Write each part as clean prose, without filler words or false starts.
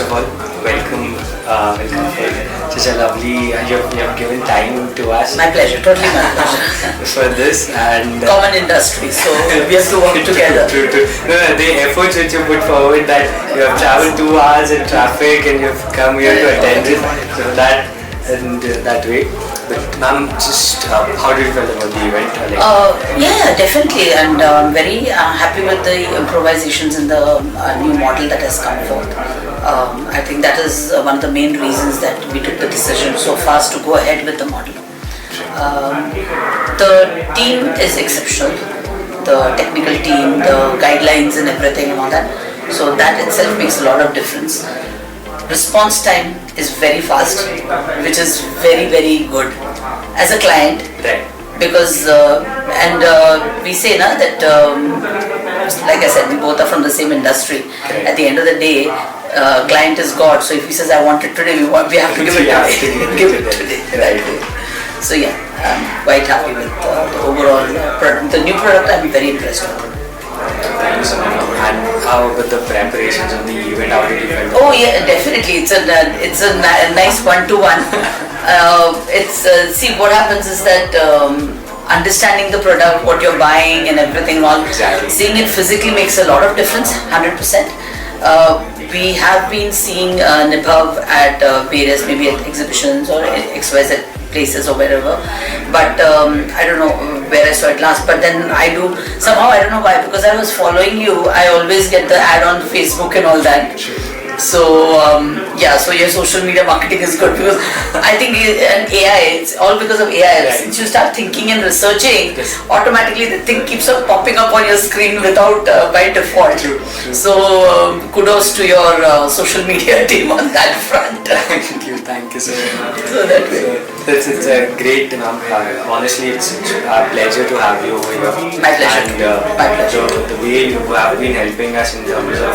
of all, welcome for such a lovely. You have given time to us. My pleasure, totally my pleasure. For this and common industry, so we have to work together. No, the efforts which you put forward, that you have traveled 2 hours in traffic and you've come here to attend it, so that and that way. But ma'am, just how did you feel about the event? Yeah, definitely, and I'm very happy with the improvisations in the new model that has come forth. I think that is one of the main reasons that we took the decision so fast to go ahead with the model. The team is exceptional, the technical team, the guidelines and everything and all that. So that itself makes a lot of difference. Response time is very fast, which is very, very good as a client. Right. Because we say na, that like I said, we both are from the same industry. Okay. At the end of the day, client is God. So if he says I want it today, we have to give it today. Give it today. Right. So yeah, I'm quite happy with the overall product. The new product I'm very impressed with. Thank you so much. And how about the preparations of the event? How did you feel? Oh yeah, definitely. It's a nice one-to-one. See, what happens is that understanding the product, what you're buying and everything, all exactly. Seeing it physically makes a lot of difference. 100%. We have been seeing Nibav at various, maybe at exhibitions or XYZ places or wherever, but I don't know where I saw it last, but then I do somehow, I don't know why, because I was following you, I always get the ad on Facebook and all that. So yeah, so your social media marketing is good, because I think and AI, it's all because of AI. Right. Since you start thinking and researching, automatically the thing keeps on popping up on your screen without by default. True. So kudos to your social media team on that front. Thank you so much. So that way. It's a great, honestly, it's a pleasure to have you over here. My pleasure. And My pleasure. the way you have been helping us in terms of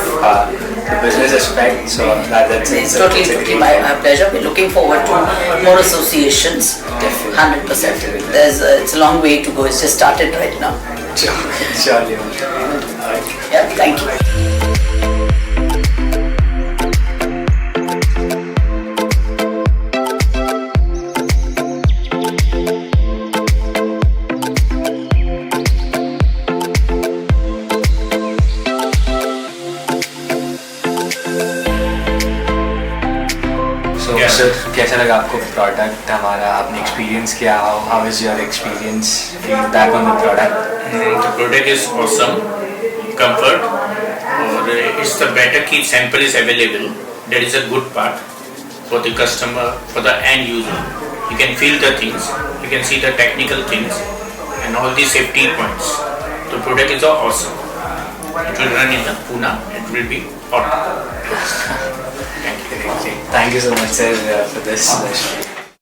the business aspect, so that's It's a totally my pleasure. We're looking forward to more associations. Definitely. 100%. It's a long way to go. It's just started right now. Surely. Yeah, thank you. Sir कैसा लगा आपको product हमारा, आपने experience किया, how is your experience, feedback on the product? The product is awesome, comfort, or it's the better key sample is available. That is a good part for the customer, for the end user. You can feel the things, you can see the technical things, and all the safety points. The product is awesome. It will run in the Pune. It will be hot. Thank you so much, sir, for this.